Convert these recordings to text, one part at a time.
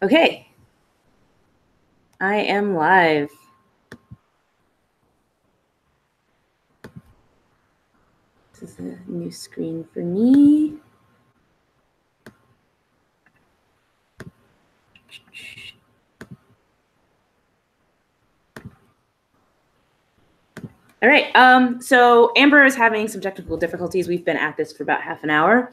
Okay, I am live. This is a new screen for me. All right, so Amber is having some technical difficulties. We've been at this for about half an hour,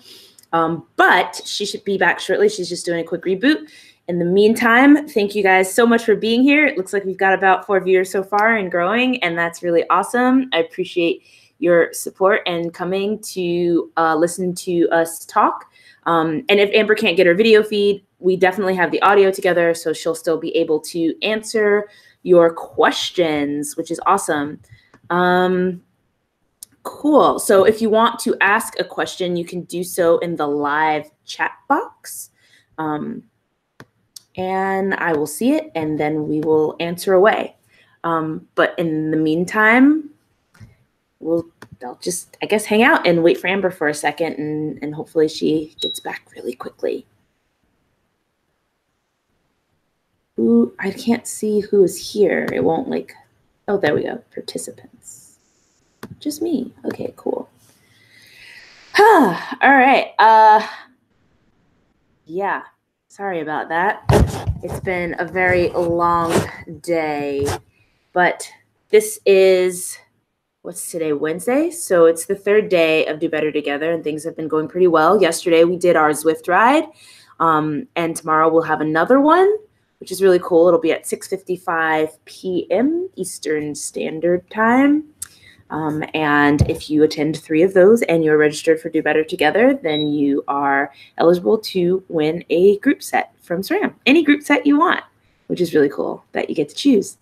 but she should be back shortly. She's just doing a quick reboot. In the meantime, thank you guys so much for being here. It looks like we've got about 4 viewers so far and growing, and that's really awesome. I appreciate your support and coming to listen to us talk. And if Amber can't get her video feed, we definitely have the audio together, so she'll still be able to answer your questions, which is awesome. Cool. So if you want to ask a question, you can do so in the live chat box. And I will see it, and then we will answer away. But in the meantime, I'll just, I guess, hang out and wait for Amber for a second, and hopefully she gets back really quickly. Ooh, I can't see who is here. It won't oh, there we go, participants. Just me. Okay, cool. All right. Yeah, sorry about that. It's been a very long day, but this is, what's today, Wednesday? So it's the third day of Do Better Together, and things have been going pretty well. Yesterday we did our Zwift ride, and tomorrow we'll have another one, which is really cool. It'll be at 6:55 p.m. Eastern Standard Time. And if you attend 3 of those and you're registered for Do Better Together, then you are eligible to win a group set from SRAM. Any group set you want, which is really cool that you get to choose.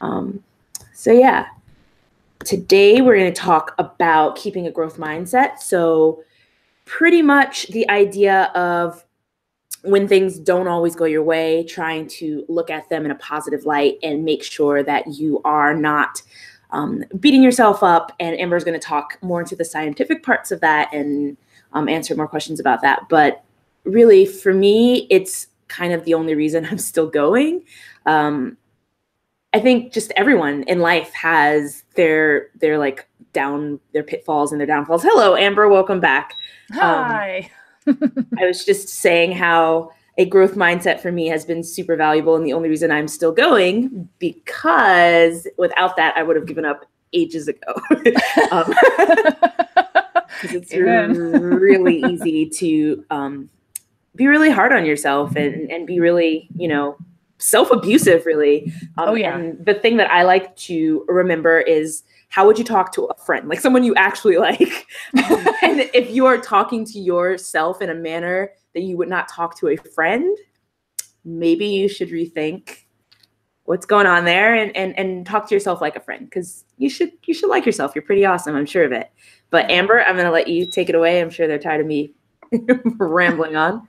So yeah, today we're going to talk about keeping a growth mindset. So pretty much the idea of when things don't always go your way, trying to look at them in a positive light and make sure that you are not beating yourself up. And Amber's going to talk more into the scientific parts of that and answer more questions about that. But really, for me, it's kind of the only reason I'm still going. I think just everyone in life has their pitfalls and their downfalls. Hello, Amber. Welcome back. Hi. I was just saying how a growth mindset for me has been super valuable, and the only reason I'm still going, because without that, I would have given up ages ago. Because it's really easy to be really hard on yourself and be really, self-abusive, really. Oh, yeah. And the thing that I like to remember is, how would you talk to a friend, like someone you actually like? And if you are talking to yourself in a manner that you would not talk to a friend, maybe you should rethink what's going on there and talk to yourself like a friend, because you should like yourself. You're pretty awesome. I'm sure of it. But Amber, I'm going to let you take it away. I'm sure they're tired of me rambling on.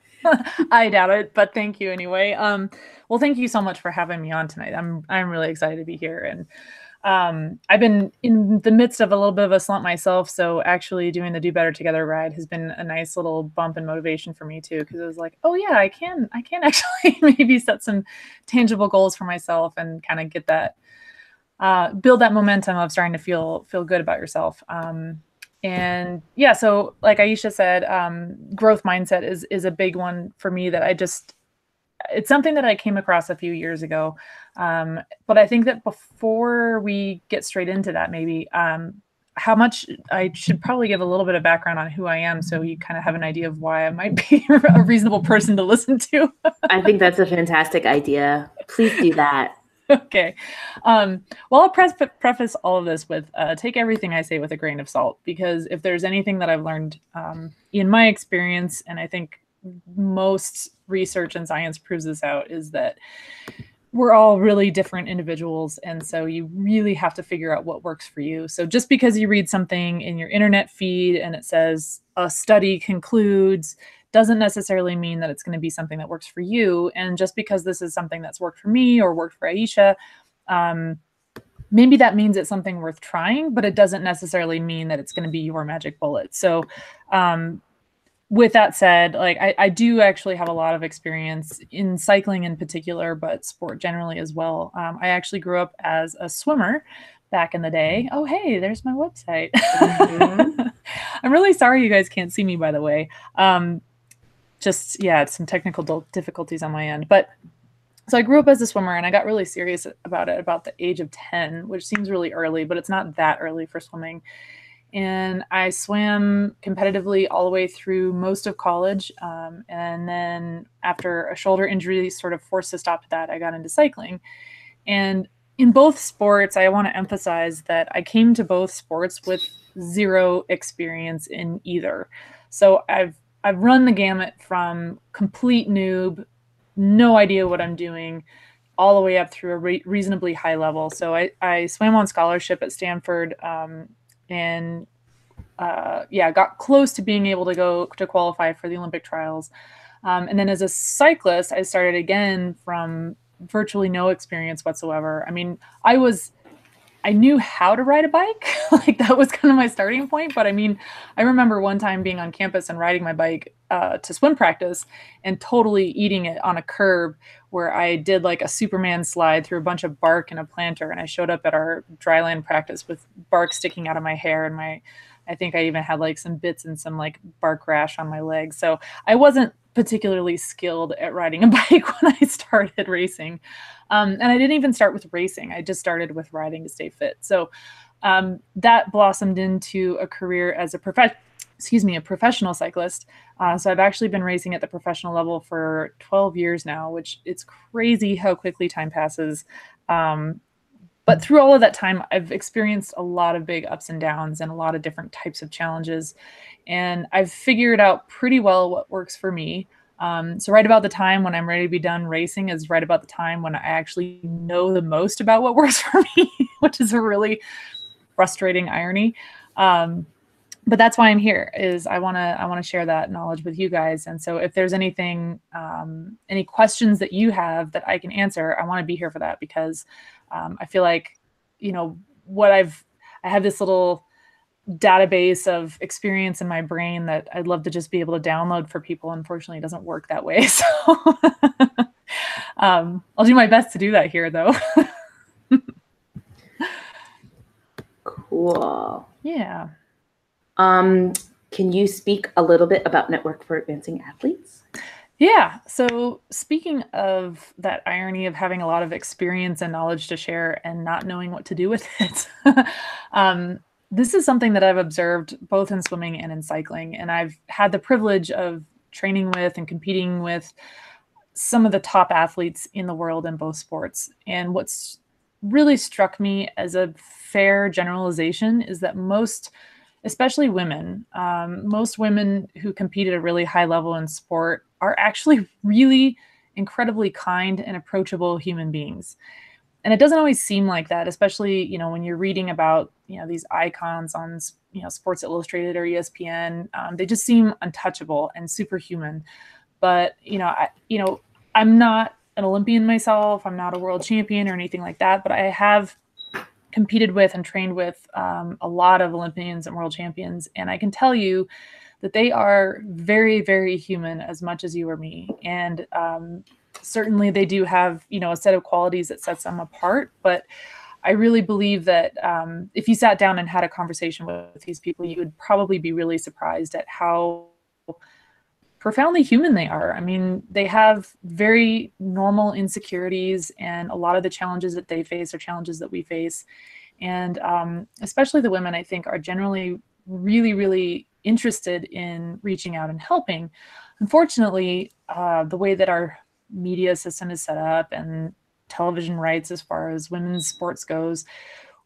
I doubt it, but thank you anyway. Well, thank you so much for having me on tonight. I'm really excited to be here. And I've been in the midst of a little bit of a slump myself, so actually doing the Do Better Together ride has been a nice little bump in motivation for me too, because it was like, oh yeah, I can actually maybe set some tangible goals for myself and kind of get that build that momentum of starting to feel good about yourself. And yeah, so like Ayesha said, growth mindset is a big one for me that it's something that I came across a few years ago. But I think that before we get straight into that, maybe how much I should probably give a little bit of background on who I am, so you kind of have an idea of why I might be a reasonable person to listen to. I think that's a fantastic idea. Please do that. Okay. Well, I'll preface all of this with take everything I say with a grain of salt, because if there's anything that I've learned in my experience, and I think most research and science proves this out, is that we're all really different individuals. And so you really have to figure out what works for you. So just because you read something in your internet feed and it says a study concludes, doesn't necessarily mean that it's going to be something that works for you. And just because this is something that's worked for me or worked for Ayesha, maybe that means it's something worth trying, but it doesn't necessarily mean that it's going to be your magic bullet. So with that said, like I do actually have a lot of experience in cycling in particular, but sport generally as well. I actually grew up as a swimmer back in the day. Oh, hey, there's my website. Mm-hmm. I'm really sorry you guys can't see me, by the way. Just, yeah, some technical difficulties on my end. But so I grew up as a swimmer, and I got really serious about it about the age of 10, which seems really early, but it's not that early for swimming. And I swam competitively all the way through most of college. And then after a shoulder injury sort of forced a stop to that, I got into cycling. And in both sports, I want to emphasize that I came to both sports with zero experience in either. So I've run the gamut from complete noob, no idea what I'm doing, all the way up through a reasonably high level. So I swam on scholarship at Stanford, and got close to being able to go to qualify for the Olympic trials. And then as a cyclist, I started again from virtually no experience whatsoever. I mean, I knew how to ride a bike. Like that was kind of my starting point. But I mean, I remember one time being on campus and riding my bike to swim practice and totally eating it on a curb where I did like a Superman slide through a bunch of bark and a planter. And I showed up at our dryland practice with bark sticking out of my hair, and I think I even had like some bits and some like bark rash on my legs. So I wasn't particularly skilled at riding a bike when I started racing. And I didn't even start with racing. I just started with riding to stay fit. So that blossomed into a career as a professional cyclist. So I've actually been racing at the professional level for 12 years now, which it's crazy how quickly time passes. But through all of that time, I've experienced a lot of big ups and downs and a lot of different types of challenges. And I've figured out pretty well what works for me. So right about the time when I'm ready to be done racing is right about the time when I actually know the most about what works for me, which is a really frustrating irony. But that's why I'm here, is I want to share that knowledge with you guys. And so if there's anything, any questions that you have that I can answer, I want to be here for that, because I feel like, I have this little database of experience in my brain that I'd love to just be able to download for people. Unfortunately, it doesn't work that way. So I'll do my best to do that here, though. Cool. Yeah. Can you speak a little bit about Network for Advancing Athletes? Yeah. So speaking of that irony of having a lot of experience and knowledge to share and not knowing what to do with it, this is something that I've observed both in swimming and in cycling. And I've had the privilege of training with and competing with some of the top athletes in the world in both sports. And what's really struck me as a fair generalization is that most, especially women, most women who compete at a really high level in sport are actually really incredibly kind and approachable human beings. And it doesn't always seem like that, especially, when you're reading about, these icons on, Sports Illustrated or ESPN. They just seem untouchable and superhuman. But, I'm not an Olympian myself. I'm not a world champion or anything like that, but I have competed with and trained with a lot of Olympians and world champions. And I can tell you that they are very, very human, as much as you or me. And certainly they do have, a set of qualities that sets them apart. But I really believe that if you sat down and had a conversation with these people, you would probably be really surprised at how profoundly human they are. I mean, they have very normal insecurities, and a lot of the challenges that they face are challenges that we face. And especially the women, I think, are generally really, really interested in reaching out and helping. Unfortunately, the way that our media system is set up and television rights as far as women's sports goes,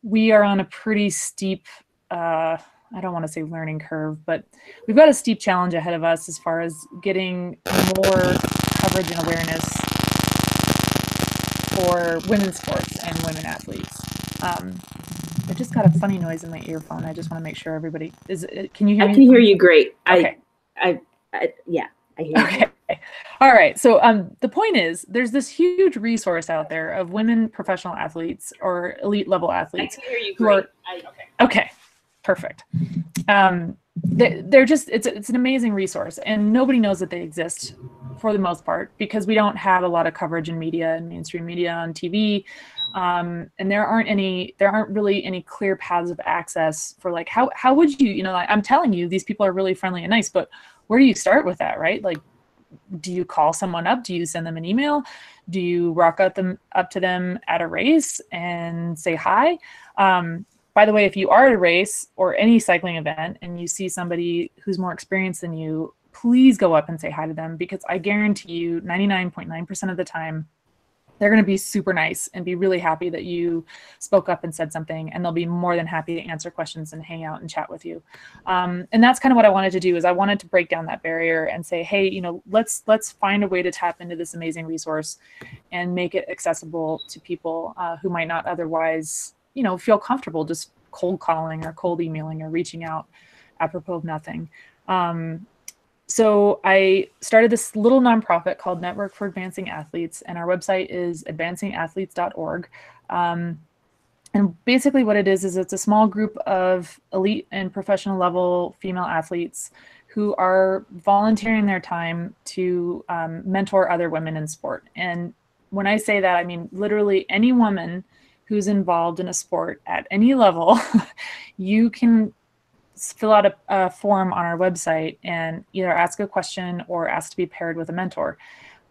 we are on a pretty steep, I don't want to say learning curve, but we've got a steep challenge ahead of us as far as getting more coverage and awareness for women's sports and women athletes. I just got a funny noise in my earphone. I just want to make sure everybody can you hear me? I can hear you great. Okay. I hear you. Okay. All right. So the point is, there's this huge resource out there of women professional athletes or elite level athletes. I can hear you who great. Okay. Perfect. They're just, it's an amazing resource, and nobody knows that they exist for the most part because we don't have a lot of coverage in media and mainstream media on TV. And there aren't really any clear paths of access for like, how would you, like, I'm telling you, these people are really friendly and nice, but where do you start with that, right? Like, do you call someone up? Do you send them an email? Do you rock up to them at a race and say hi? By the way, if you are at a race or any cycling event and you see somebody who's more experienced than you, please go up and say hi to them, because I guarantee you 99.9% of the time, they're going to be super nice and be really happy that you spoke up and said something, and they'll be more than happy to answer questions and hang out and chat with you. And that's kind of what I wanted to do, is I wanted to break down that barrier and say, hey, let's find a way to tap into this amazing resource and make it accessible to people who might not otherwise, feel comfortable just cold calling or cold emailing or reaching out apropos of nothing. So I started this little nonprofit called Network for Advancing Athletes, and our website is advancingathletes.org. And basically what it is it's a small group of elite and professional level female athletes who are volunteering their time to mentor other women in sport. And when I say that, I mean literally any woman who's involved in a sport at any level. You can fill out a form on our website and either ask a question or ask to be paired with a mentor.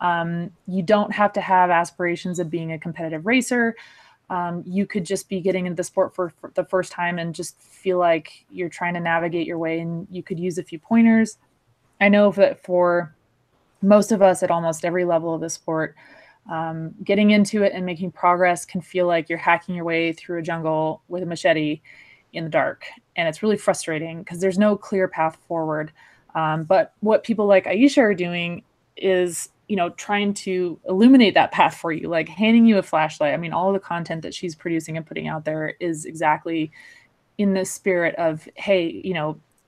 You don't have to have aspirations of being a competitive racer. You could just be getting into the sport for the first time and just feel like you're trying to navigate your way, and you could use a few pointers. I know that for most of us at almost every level of the sport, getting into it and making progress can feel like you're hacking your way through a jungle with a machete in the dark. And it's really frustrating because there's no clear path forward. But what people like Ayesha are doing is, trying to illuminate that path for you, like handing you a flashlight. I mean, all of the content that she's producing and putting out there is exactly in the spirit of, hey,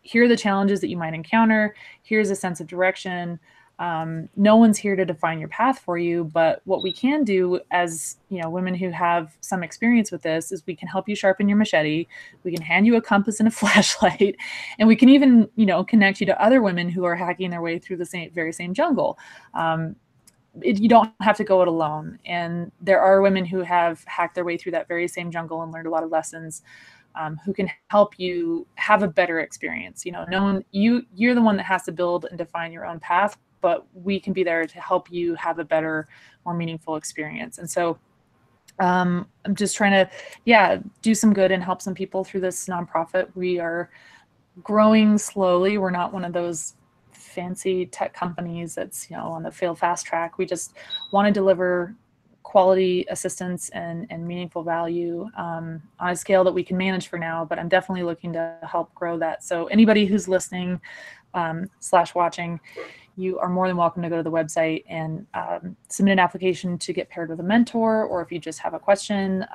here are the challenges that you might encounter. Here's a sense of direction. No one's here to define your path for you, but what we can do as, women who have some experience with this is we can help you sharpen your machete. We can hand you a compass and a flashlight, and we can even, connect you to other women who are hacking their way through the very same jungle. You don't have to go it alone. And there are women who have hacked their way through that very same jungle and learned a lot of lessons, who can help you have a better experience. You're the one that has to build and define your own path, but we can be there to help you have a better, more meaningful experience. And so I'm just trying to, do some good and help some people through this nonprofit. We are growing slowly. We're not one of those fancy tech companies that's, on the fail fast track. We just want to deliver quality assistance and meaningful value on a scale that we can manage for now, but I'm definitely looking to help grow that. So anybody who's listening / watching, you are more than welcome to go to the website and submit an application to get paired with a mentor, or if you just have a question,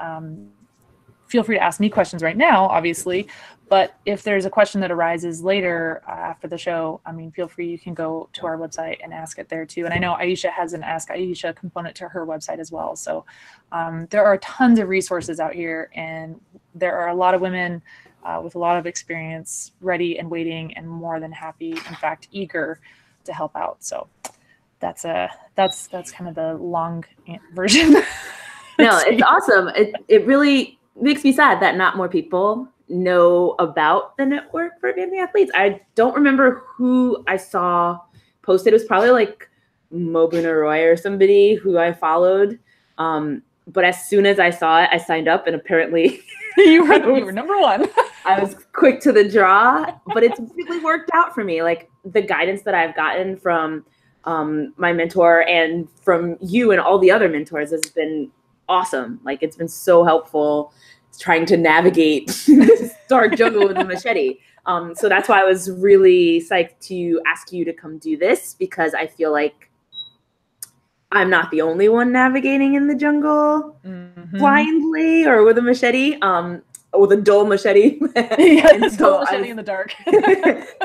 feel free to ask me questions right now, obviously, but if there's a question that arises later after the show, feel free, you can go to our website and ask it there too. And I know Ayesha has an Ask Ayesha component to her website as well. So there are tons of resources out here, and there are a lot of women with a lot of experience ready and waiting and more than happy, in fact, eager to help out. So that's kind of the long version. No, it's awesome. It really makes me sad that not more people know about the Network for Advancing Athletes. I don't remember who I saw posted. It was probably like Mobuna Roy or somebody who I followed. But as soon as I saw it, I signed up, and apparently you were number one. I was quick to the draw, but it's really worked out for me. Like the guidance that I've gotten from my mentor and from you and all the other mentors has been awesome. Like it's been so helpful trying to navigate this dark jungle with a machete. So that's why I was really psyched to ask you to come do this, because I feel like I'm not the only one navigating in the jungle blindly or with a machete. With a dull machete. Dull machete in the dark.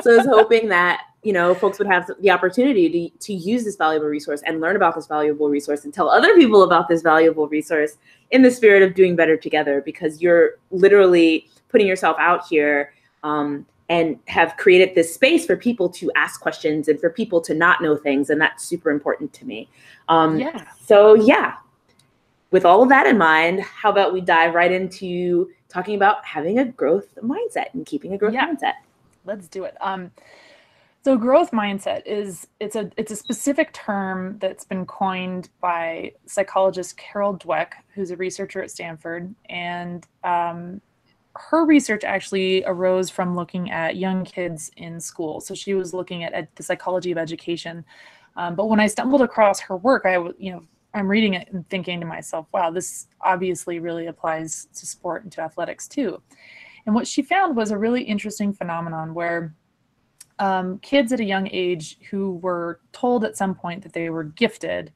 So I was hoping that, folks would have the opportunity to use this valuable resource and learn about this valuable resource and tell other people about this valuable resource in the spirit of doing better together, because you're literally putting yourself out here and have created this space for people to ask questions and for people to not know things. And that's super important to me. So yeah, with all of that in mind, how about we dive right into talking about having a growth mindset and keeping a growth mindset? Let's do it. So growth mindset it's a specific term that's been coined by psychologist Carol Dweck, who's a researcher at Stanford. And her research actually arose from looking at young kids in school. So she was looking at the psychology of education. But when I stumbled across her work, I'm reading it and thinking to myself, wow, this obviously really applies to sport and to athletics too. And what she found was a really interesting phenomenon where kids at a young age who were told at some point that they were gifted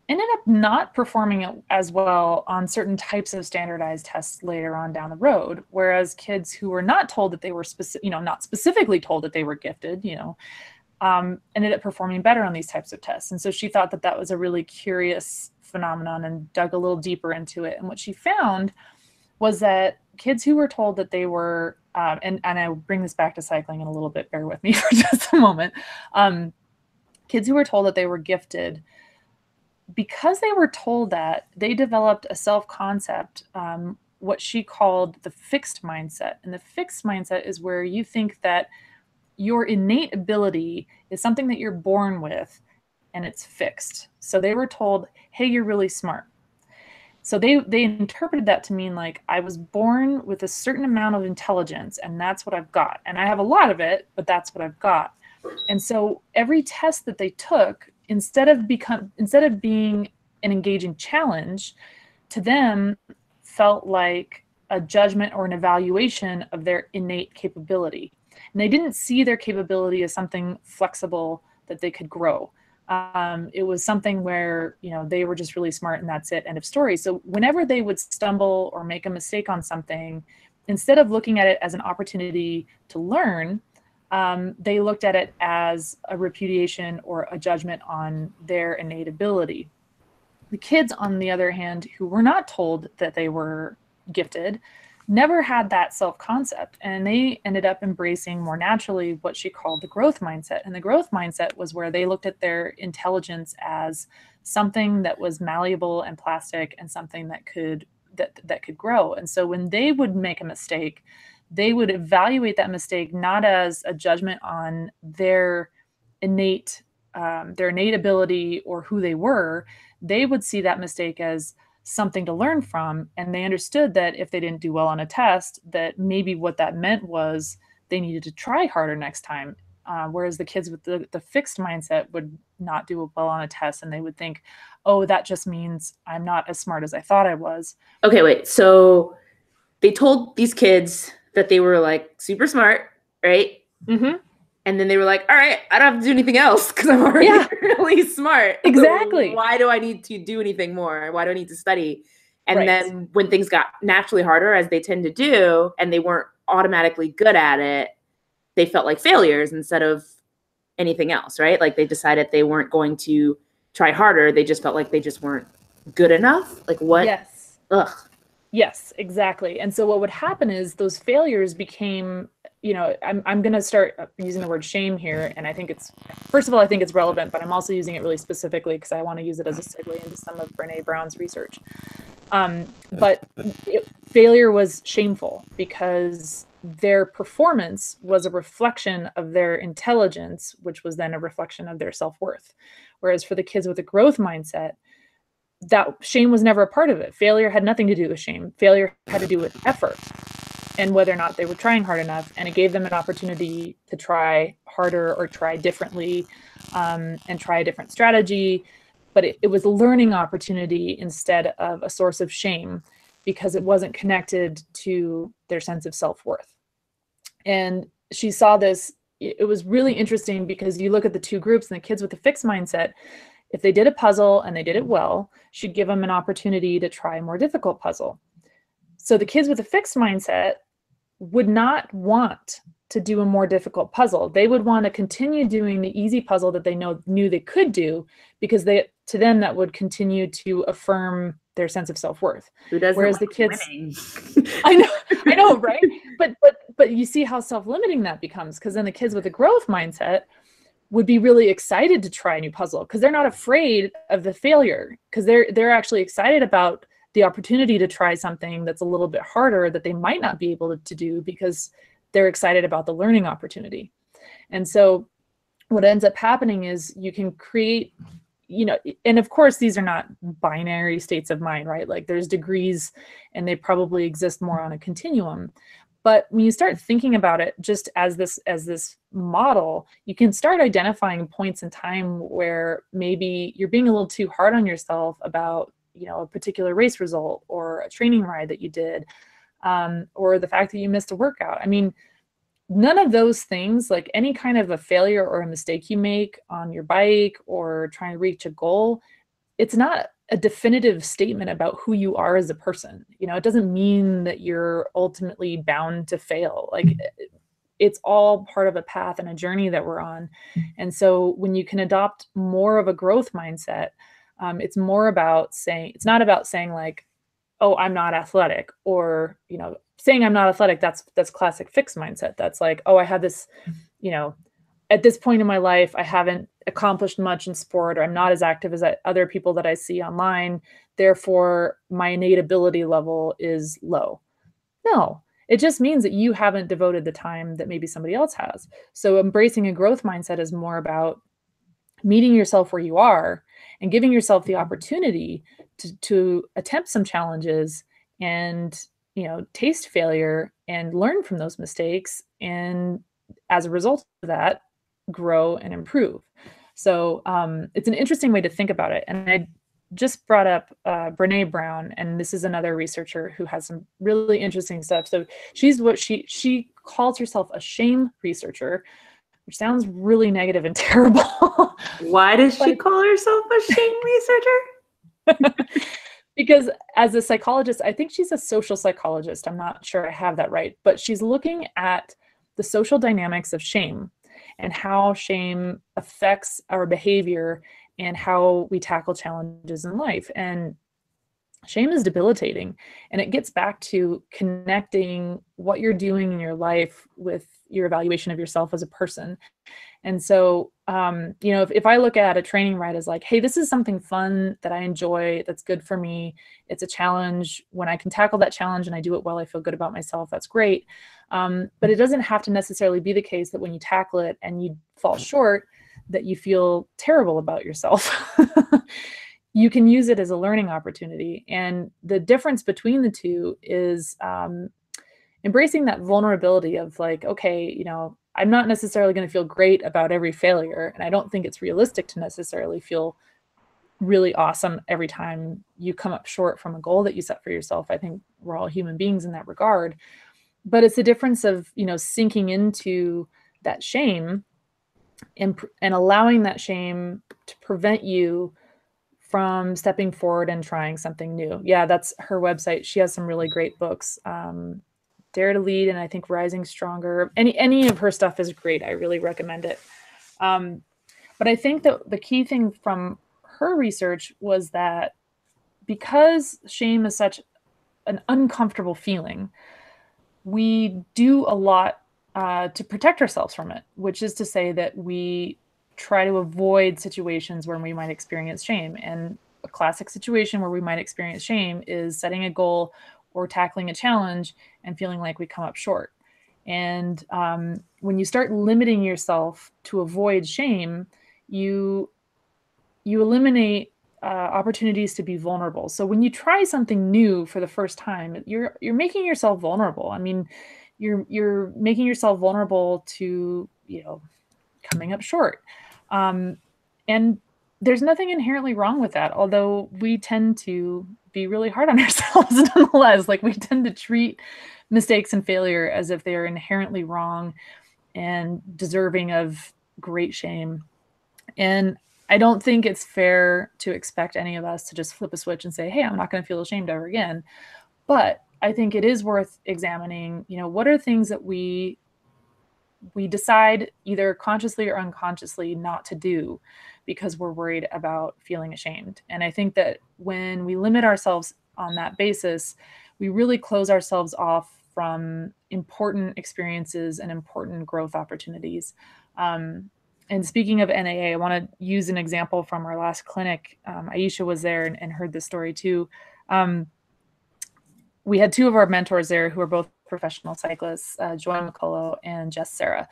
ended up not performing as well on certain types of standardized tests later on down the road, whereas kids who were not told that they were not specifically told that they were gifted, ended up performing better on these types of tests. And so she thought that that was a really curious phenomenon and dug a little deeper into it. And what she found was that kids who were told that they were, and I'll bring this back to cycling in a little bit, bear with me for just a moment. Kids who were told that they were gifted, because they were told that, they developed a self-concept, what she called the fixed mindset. And the fixed mindset is where you think that your innate ability is something that you're born with and it's fixed. So they were told, hey, you're really smart. So they interpreted that to mean like, I was born with a certain amount of intelligence and that's what I've got. And I have a lot of it, but that's what I've got. And so every test that they took, instead of being an engaging challenge, to them felt like a judgment or an evaluation of their innate capability. And they didn't see their capability as something flexible that they could grow. It was something where, they were just really smart and that's it, end of story. So whenever they would stumble or make a mistake on something, instead of looking at it as an opportunity to learn, they looked at it as a repudiation or a judgment on their innate ability. The kids, on the other hand, who were not told that they were gifted, never had that self-concept, and they ended up embracing more naturally what she called the growth mindset. And the growth mindset was where they looked at their intelligence as something that was malleable and plastic and something that could grow. And so when they would make a mistake, they would evaluate that mistake not as a judgment on their innate ability or who they were. They would see that mistake as something to learn from. And they understood that if they didn't do well on a test, that maybe what that meant was they needed to try harder next time. Whereas the kids with the fixed mindset would not do well on a test, and they would think, oh, that just means I'm not as smart as I thought I was. Okay, wait. So they told these kids that they were like super smart, right? Mm-hmm. And then they were like, all right, I don't have to do anything else because I'm already really smart. Exactly. So why do I need to do anything more? Why do I need to study? And then when things got naturally harder, as they tend to do, and they weren't automatically good at it, they felt like failures instead of anything else, right? Like they decided they weren't going to try harder. They just felt like they just weren't good enough. Like what? Yes. Ugh. Yes, exactly. And so what would happen is those failures became, I'm going to start using the word shame here. And I think first of all, I think it's relevant, but I'm also using it really specifically because I want to use it as a segue into some of Brene Brown's research. But failure was shameful because their performance was a reflection of their intelligence, which was then a reflection of their self-worth. Whereas for the kids with a growth mindset, that shame was never a part of it. Failure had nothing to do with shame. Failure had to do with effort and whether or not they were trying hard enough. And it gave them an opportunity to try harder or try differently, and try a different strategy. But it was a learning opportunity instead of a source of shame because it wasn't connected to their sense of self-worth. And she saw this. It was really interesting because you look at the two groups, and the kids with the fixed mindset, if they did a puzzle and they did it well, she'd give them an opportunity to try a more difficult puzzle. So the kids with a fixed mindset would not want to do a more difficult puzzle. They would want to continue doing the easy puzzle that they knew they could do because to them that would continue to affirm their sense of self-worth. Who doesn't Whereas like the kids, winning? I know, right? But you see how self-limiting that becomes, because then the kids with a growth mindset would be really excited to try a new puzzle because they're not afraid of the failure, because they're actually excited about the opportunity to try something that's a little bit harder that they might not be able to do, because they're excited about the learning opportunity. And so what ends up happening is you can create, and of course these are not binary states of mind, right? Like there's degrees and they probably exist more on a continuum. But when you start thinking about it just as this model, you can start identifying points in time where maybe you're being a little too hard on yourself about, a particular race result or a training ride that you did, or the fact that you missed a workout. I mean, none of those things, like any kind of a failure or a mistake you make on your bike or trying to reach a goal, it's not a definitive statement about who you are as a person. It doesn't mean that you're ultimately bound to fail. Like, it's all part of a path and a journey that we're on. And so when you can adopt more of a growth mindset, it's more about it's not about saying like, oh, I'm not athletic, or, saying I'm not athletic, that's classic fixed mindset. That's like, oh, I have this, at this point in my life, I haven't accomplished much in sport, or I'm not as active as other people that I see online. Therefore, my innate ability level is low. No, it just means that you haven't devoted the time that maybe somebody else has. So embracing a growth mindset is more about meeting yourself where you are and giving yourself the opportunity to attempt some challenges and, taste failure and learn from those mistakes. And as a result of that, grow and improve. So it's an interesting way to think about it. And I just brought up Brene Brown, and this is another researcher who has some really interesting stuff. So she's what she calls herself a shame researcher, which sounds really negative and terrible. Why does she call herself a shame researcher? Because as a psychologist, I think she's a social psychologist. I'm not sure I have that right, but she's looking at the social dynamics of shame and how shame affects our behavior and how we tackle challenges in life. And shame is debilitating, and it gets back to connecting what you're doing in your life with your evaluation of yourself as a person. And so, if I look at a training ride as like, hey, this is something fun that I enjoy, that's good for me, it's a challenge. When I can tackle that challenge and I do it well, I feel good about myself, that's great. But it doesn't have to necessarily be the case that when you tackle it and you fall short, that you feel terrible about yourself. You can use it as a learning opportunity. And the difference between the two is embracing that vulnerability of like, okay, I'm not necessarily going to feel great about every failure. And I don't think it's realistic to necessarily feel really awesome every time you come up short from a goal that you set for yourself. I think we're all human beings in that regard. But it's a difference of, sinking into that shame and allowing that shame to prevent you from stepping forward and trying something new. Yeah, that's her website. She has some really great books. Dare to Lead, and I think Rising Stronger. Any of her stuff is great. I really recommend it. But I think that the key thing from her research was that because shame is such an uncomfortable feeling, we do a lot to protect ourselves from it, which is to say that we try to avoid situations where we might experience shame. And a classic situation where we might experience shame is setting a goal or tackling a challenge and feeling like we come up short. And when you start limiting yourself to avoid shame, you eliminate opportunities to be vulnerable. So when you try something new for the first time, you're making yourself vulnerable. I mean, you're making yourself vulnerable to coming up short. And there's nothing inherently wrong with that, although we tend to be really hard on ourselves nonetheless. Like, we tend to treat mistakes and failure as if they are inherently wrong and deserving of great shame. And I don't think it's fair to expect any of us to just flip a switch and say, hey, I'm not going to feel ashamed ever again. But I think it is worth examining, what are things that we we decide either consciously or unconsciously not to do because we're worried about feeling ashamed. And I think that when we limit ourselves on that basis, we really close ourselves off from important experiences and important growth opportunities. And speaking of NAA, I want to use an example from our last clinic. Ayesha was there and heard this story too. We had two of our mentors there who are both professional cyclists, Joy McCullough and Jess Sarah.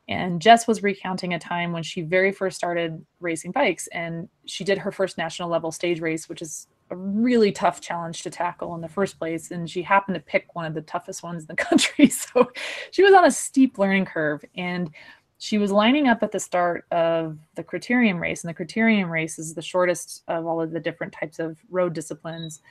And Jess was recounting a time when she very first started racing bikes, and she did her first national level stage race, which is a really tough challenge to tackle in the first place. And she happened to pick one of the toughest ones in the country. So she was on a steep learning curve, and she was lining up at the start of the criterium race. And the criterium race is the shortest of all of the different types of road disciplines.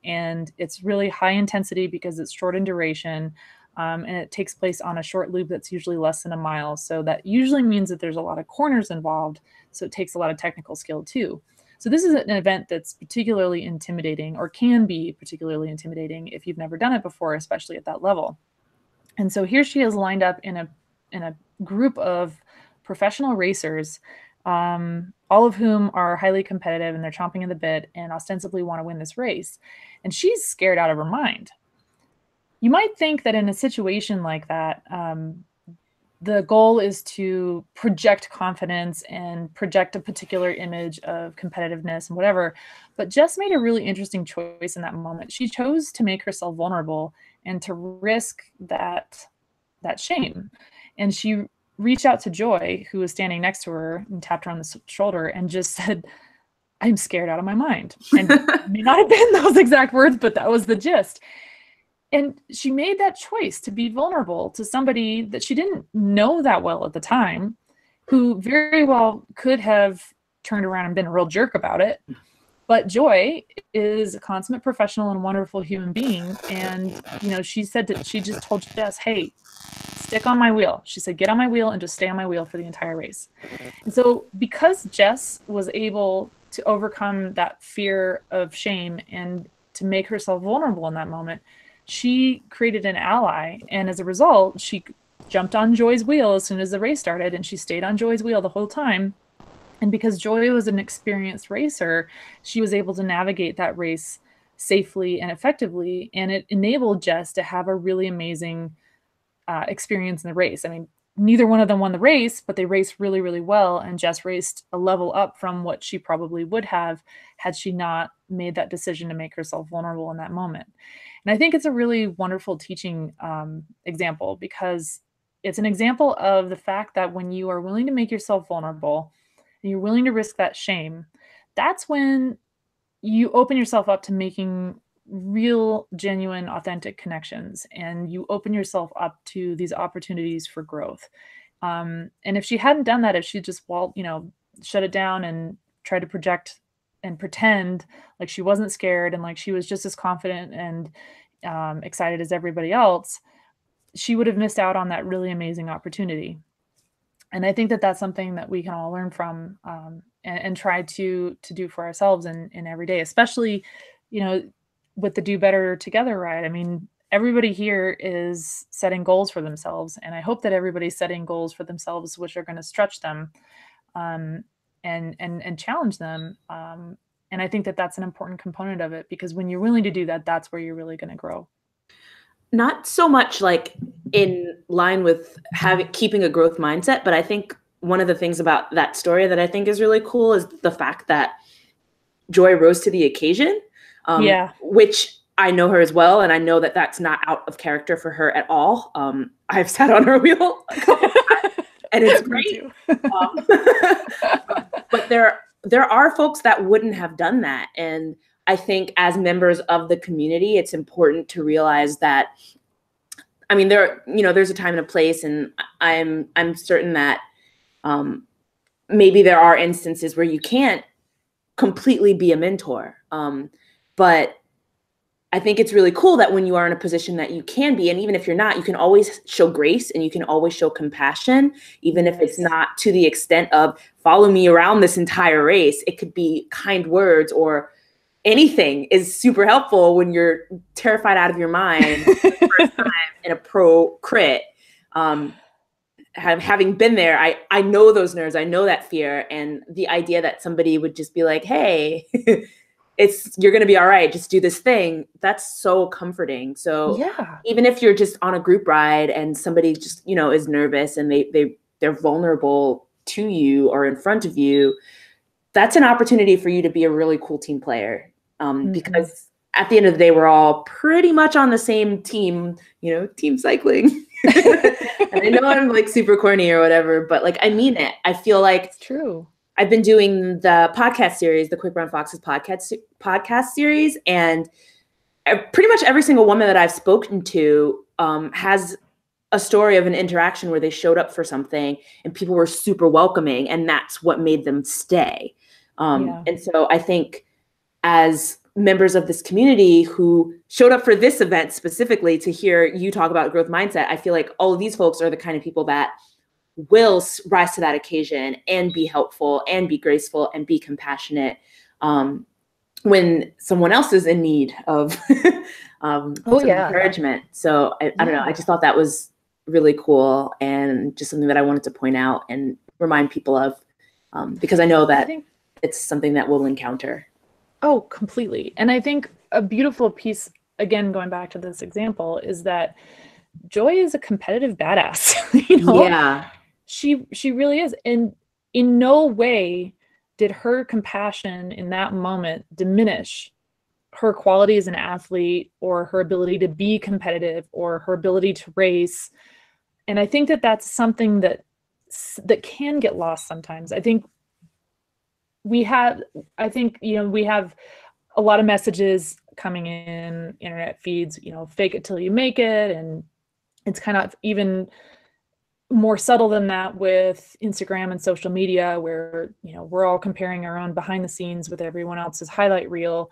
And it's really high intensity because it's short in duration. And it takes place on a short loop that's usually less than a mile. So that usually means that there's a lot of corners involved. So it takes a lot of technical skill too. So this is an event that's particularly intimidating, or can be particularly intimidating if you've never done it before, especially at that level. And so here she is lined up in a group of professional racers, all of whom are highly competitive, and they're chomping at the bit and ostensibly want to win this race. And she's scared out of her mind. You might think that in a situation like that, the goal is to project confidence and project a particular image of competitiveness and whatever. But Jess made a really interesting choice in that moment. She chose to make herself vulnerable and to risk that shame. And she reached out to Joy, who was standing next to her, and tapped her on the shoulder and just said, "I'm scared out of my mind." And it may not have been those exact words, but that was the gist. And she made that choice to be vulnerable to somebody that she didn't know that well at the time, who very well could have turned around and been a real jerk about it. But Joy is a consummate professional and wonderful human being. And, she said that she just told Jess, "Hey, stick on my wheel." She said, "Get on my wheel and just stay on my wheel for the entire race." And so because Jess was able to overcome that fear of shame and to make herself vulnerable in that moment, she created an ally. And as a result, she jumped on Joy's wheel as soon as the race started, and she stayed on Joy's wheel the whole time. And because Joy was an experienced racer, she was able to navigate that race safely and effectively. And it enabled Jess to have a really amazing experience in the race. I mean, neither one of them won the race, but they raced really, really well. And Jess raced a level up from what she probably would have had she not made that decision to make herself vulnerable in that moment. And I think it's a really wonderful teaching example, because it's an example of the fact that when you are willing to make yourself vulnerable and you're willing to risk that shame, that's when you open yourself up to making real, genuine, authentic connections, and you open yourself up to these opportunities for growth. And if she hadn't done that, if she just shut it down and tried to project and pretend like she wasn't scared and like she was just as confident and excited as everybody else, she would have missed out on that really amazing opportunity. And I think that that's something that we can all learn from and try to do for ourselves in every day, especially, with the Do Better Together ride. I mean, everybody here is setting goals for themselves, and I hope that everybody's setting goals for themselves which are going to stretch them and challenge them. And I think that that's an important component of it, because when you're willing to do that, that's where you're really going to grow. Not so much like in line with keeping a growth mindset, but I think one of the things about that story that I think is really cool is the fact that Joy rose to the occasion, which I know her as well, and I know that that's not out of character for her at all. I've sat on her wheel a couple of times, and it's great. But there are folks that wouldn't have done that, and I think as members of the community, it's important to realize that, I mean, there's a time and a place, and I'm certain that maybe there are instances where you can't completely be a mentor. But I think it's really cool that when you are in a position that you can be, and even if you're not, you can always show grace and you can always show compassion, even if it's not to the extent of follow me around this entire race. It could be kind words, or anything is super helpful when you're terrified out of your mind for the first time in a pro crit. having been there, I know those nerves, I know that fear, and the idea that somebody would just be like, hey, you're going to be all right, just do this thing, that's so comforting. So Yeah. even if you're just on a group ride and somebody just, you know, is nervous and they're vulnerable to you or in front of you, that's an opportunity for you to be a really cool team player. Because at the end of the day, we're all pretty much on the same team, you know, team cycling. And I know I'm like super corny or whatever, but like, I mean it. I feel like it's true. I've been doing the podcast series, the Quick Brown Foxes podcast series, and pretty much every single woman that I've spoken to has a story of an interaction where they showed up for something and people were super welcoming, and that's what made them stay. And so I think as members of this community who showed up for this event specifically to hear you talk about growth mindset, I feel like all of these folks are the kind of people that will rise to that occasion and be helpful and be graceful and be compassionate when someone else is in need of encouragement. So I don't know. I just thought that was really cool and just something that I wanted to point out and remind people of, because I know that it's something that we'll encounter. Oh, completely. And I think a beautiful piece, again, going back to this example, is that Joy is a competitive badass. You know? Yeah. She really is. And in no way did her compassion in that moment diminish her quality as an athlete or her ability to be competitive or her ability to race. And I think that that's something that can get lost sometimes. I think we have a lot of messages coming in internet feeds, you know, fake it till you make it. And it's kind of even more subtle than that with Instagram and social media, where, you know, we're all comparing our own behind the scenes with everyone else's highlight reel.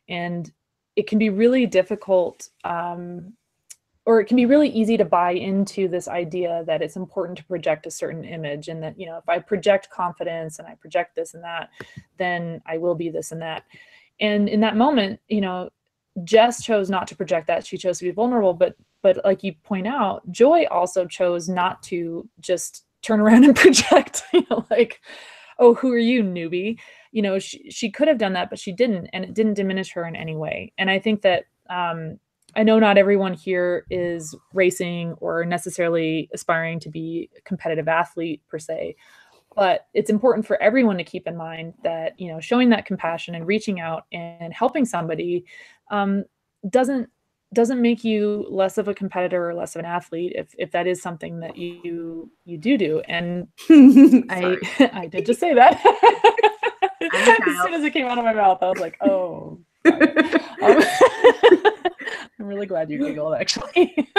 And it can be really difficult, or it can be really easy to buy into this idea that it's important to project a certain image, and that, you know, if I project confidence and I project this and that, then I will be this and that. And in that moment, you know, Jess chose not to project that. She chose to be vulnerable, but like you point out, Joy also chose not to just turn around and project, you know, like, oh, who are you, newbie? You know, she could have done that, but she didn't, and it didn't diminish her in any way. And I think that, I know not everyone here is racing or necessarily aspiring to be a competitive athlete per se, but it's important for everyone to keep in mind that, you know, showing that compassion and reaching out and helping somebody doesn't make you less of a competitor or less of an athlete if that is something that you do. And I did just say that. As soon as it came out of my mouth, I was like, oh. I'm really glad you giggled, actually.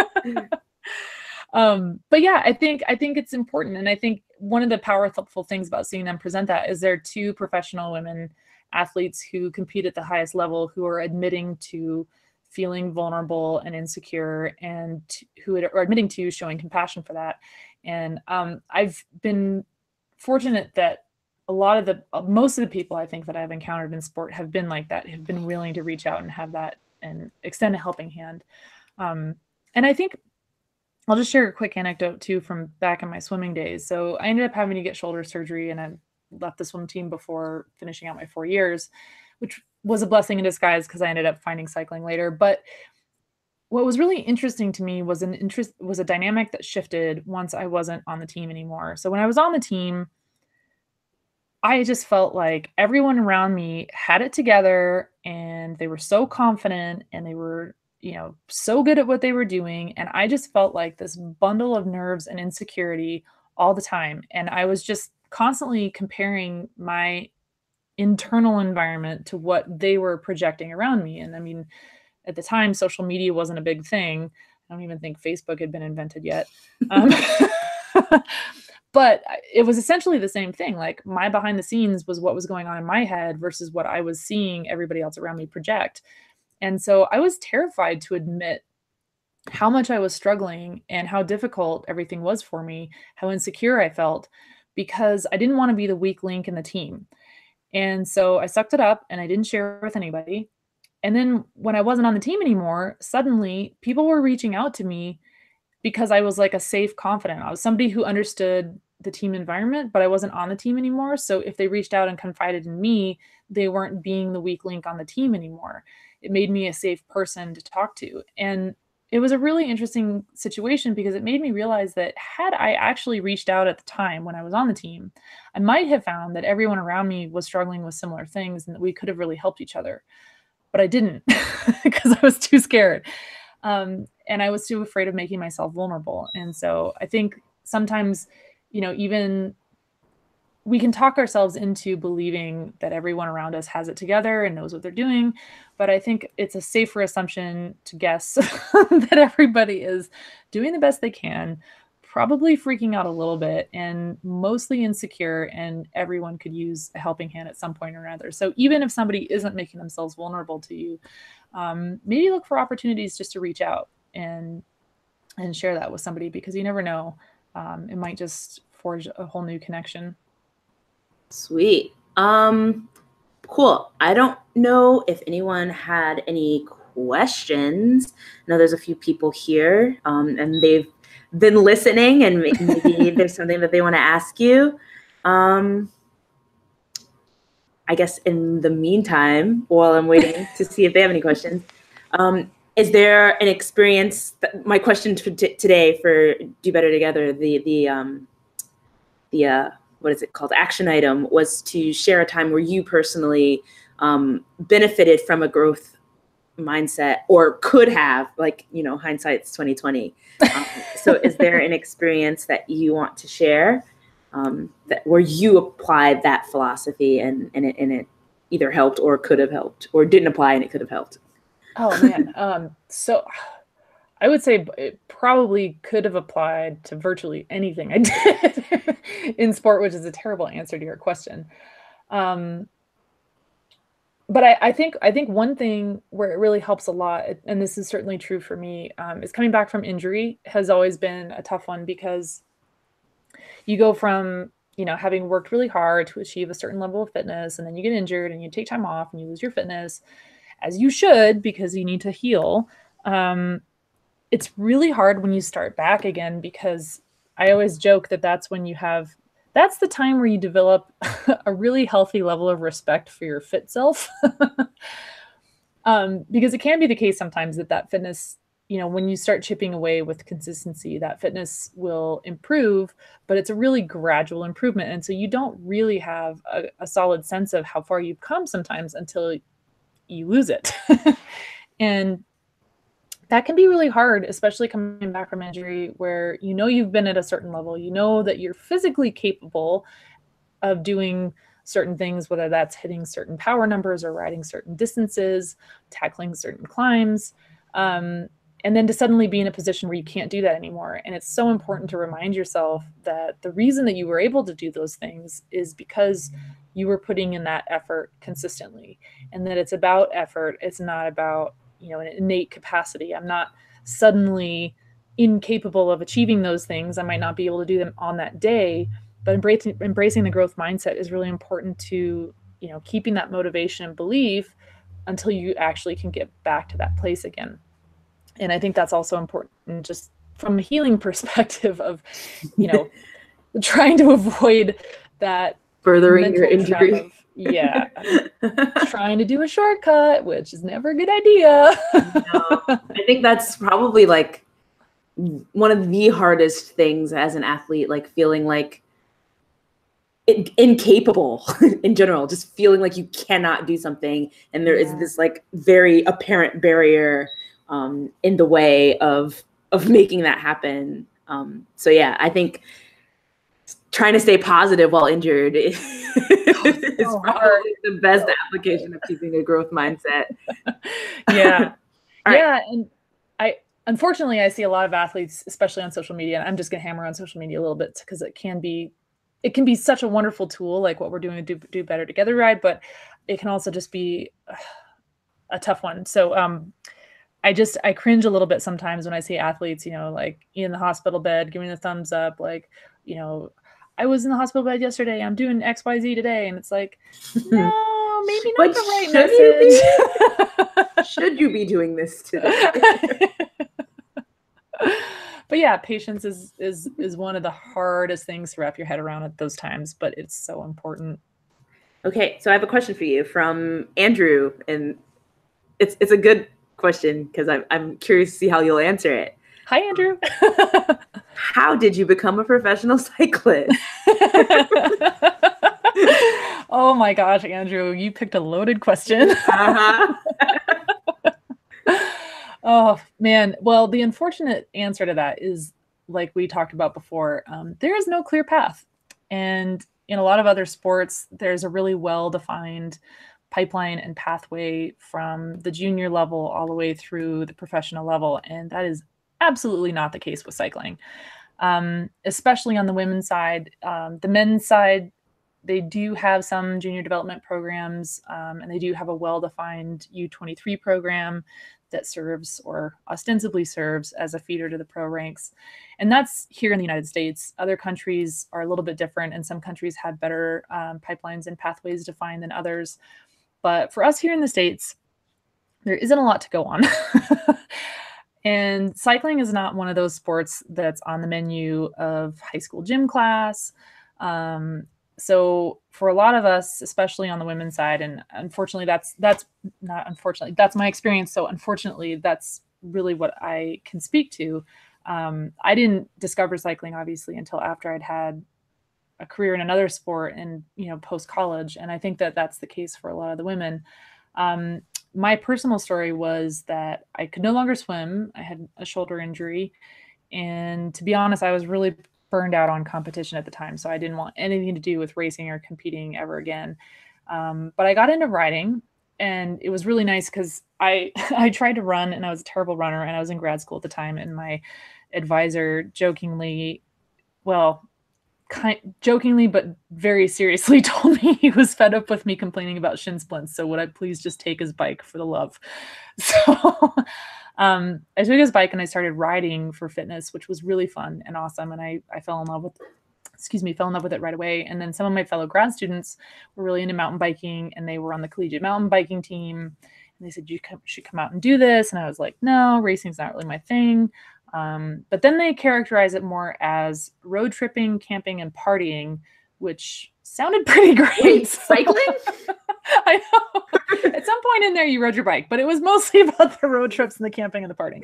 But yeah, I think it's important. And I think one of the powerful things about seeing them present that is they're two professional women athletes who compete at the highest level, who are admitting to feeling vulnerable and insecure, and who are admitting to showing compassion for that. And I've been fortunate that most of the people I think that I've encountered in sport have been like that, have been willing to reach out and have that and extend a helping hand. And I think I'll just share a quick anecdote too from back in my swimming days. So I ended up having to get shoulder surgery, and I left the swim team before finishing out my 4 years, which was a blessing in disguise because I ended up finding cycling later. But what was really interesting to me was a dynamic that shifted once I wasn't on the team anymore. So when I was on the team, I just felt like everyone around me had it together, and they were so confident, and they were, you know, so good at what they were doing. And I just felt like this bundle of nerves and insecurity all the time. And I was just constantly comparing my internal environment to what they were projecting around me. And I mean, at the time, social media wasn't a big thing. I don't even think Facebook had been invented yet. But it was essentially the same thing. Like, my behind the scenes was what was going on in my head versus what I was seeing everybody else around me project. And so I was terrified to admit how much I was struggling and how difficult everything was for me, how insecure I felt, because I didn't want to be the weak link in the team. And so I sucked it up and I didn't share with anybody. And then when I wasn't on the team anymore, suddenly people were reaching out to me because I was like a safe, confident. I was somebody who understood the team environment, but I wasn't on the team anymore. So if they reached out and confided in me, they weren't being the weak link on the team anymore. It made me a safe person to talk to. And it was a really interesting situation because it made me realize that had I actually reached out at the time when I was on the team, I might have found that everyone around me was struggling with similar things and that we could have really helped each other. But I didn't because I was too scared. And I was too afraid of making myself vulnerable. And so I think sometimes, even we can talk ourselves into believing that everyone around us has it together and knows what they're doing. But I think it's a safer assumption to guess that everybody is doing the best they can, probably freaking out a little bit and mostly insecure, and everyone could use a helping hand at some point or another. So even if somebody isn't making themselves vulnerable to you, maybe look for opportunities just to reach out and share that with somebody, because you never know. It might just forge a whole new connection. Sweet. Cool. I don't know if anyone had any questions. I know there's a few people here, and they've been listening, and maybe there's something that they want to ask you. I guess in the meantime, while I'm waiting to see if they have any questions, is there an experience? My question today for Do Better Together, the what is it called? Action item was to share a time where you personally benefited from a growth mindset, or could have, hindsight's 2020. So is there an experience that you want to share that where you applied that philosophy and it either helped or could have helped, or didn't apply and it could have helped? Oh man. So I would say it probably could have applied to virtually anything I did in sport, which is a terrible answer to your question. But I think one thing where it really helps a lot, and this is certainly true for me, is coming back from injury has always been a tough one, because you go from, having worked really hard to achieve a certain level of fitness, and then you get injured and you take time off and you lose your fitness, as you should, because you need to heal. It's really hard when you start back again, because I always joke that that's the time where you develop a really healthy level of respect for your fit self. Because it can be the case sometimes that fitness, when you start chipping away with consistency, that fitness will improve, but it's a really gradual improvement. And so you don't really have a solid sense of how far you've come sometimes until you lose it. And that can be really hard, especially coming back from injury, where you've been at a certain level, that you're physically capable of doing certain things, whether that's hitting certain power numbers or riding certain distances, tackling certain climbs, and then to suddenly be in a position where you can't do that anymore. And it's so important to remind yourself that the reason that you were able to do those things is because you were putting in that effort consistently, and that it's about effort. It's not about an innate capacity. I'm not suddenly incapable of achieving those things. I might not be able to do them on that day, but embracing the growth mindset is really important to, keeping that motivation and belief until you actually can get back to that place again. And I think that's also important just from a healing perspective of, trying to avoid that furthering your injury. Trying to do a shortcut, which is never a good idea. No, I think that's probably like one of the hardest things as an athlete, like feeling like incapable in general, just feeling like you cannot do something. And there is this like very apparent barrier in the way of making that happen. So yeah, I think trying to stay positive while injured is probably the best application of keeping a growth mindset. Yeah. Yeah. And unfortunately, I see a lot of athletes, especially on social media, and I'm just going to hammer on social media a little bit because it can be such a wonderful tool, like what we're doing to do Better Together ride, but it can also just be a tough one. So I cringe a little bit sometimes when I see athletes, like in the hospital bed, giving the thumbs up, like, I was in the hospital bed yesterday, I'm doing XYZ today. And it's like, no, maybe not the right message. Should you be doing this today? But yeah, patience is one of the hardest things to wrap your head around at those times, but it's so important. Okay, so I have a question for you from Andrew, and it's a good question because I'm curious to see how you'll answer it. Hi, Andrew. How did you become a professional cyclist? Oh my gosh, Andrew, you picked a loaded question. Uh-huh. Oh man. Well, the unfortunate answer to that is, like we talked about before, there is no clear path. And in a lot of other sports, there's a really well-defined pipeline and pathway from the junior level all the way through the professional level. And that is absolutely not the case with cycling, especially on the women's side. The men's side, they do have some junior development programs, and they do have a well-defined U23 program that serves, or ostensibly serves, as a feeder to the pro ranks. And that's here in the United States. Other countries are a little bit different, and some countries have better pipelines and pathways defined than others. But for us here in the States, there isn't a lot to go on. And cycling is not one of those sports that's on the menu of high school gym class. So for a lot of us, especially on the women's side, and unfortunately, that's not unfortunately, that's my experience. So unfortunately, that's really what I can speak to. I didn't discover cycling obviously until after I'd had a career in another sport and, post college. And I think that that's the case for a lot of the women. My personal story was that I could no longer swim. I had a shoulder injury. And to be honest, I was really burned out on competition at the time. So I didn't want anything to do with racing or competing ever again. But I got into riding, and it was really nice because I I tried to run, and I was a terrible runner, and I was in grad school at the time. And my advisor jokingly, well, jokingly but very seriously told me he was fed up with me complaining about shin splints. So would I please just take his bike for the love? So I took his bike and I started riding for fitness, which was really fun and awesome. And I fell in love with it right away. And then some of my fellow grad students were really into mountain biking, and they were on the collegiate mountain biking team. And they said, you should come out and do this. And I was like, no, racing's not really my thing. But then they characterize it more as road tripping, camping, and partying, which sounded pretty great. Wait, cycling? I know. At some point in there, you rode your bike, but it was mostly about the road trips and the camping and the partying.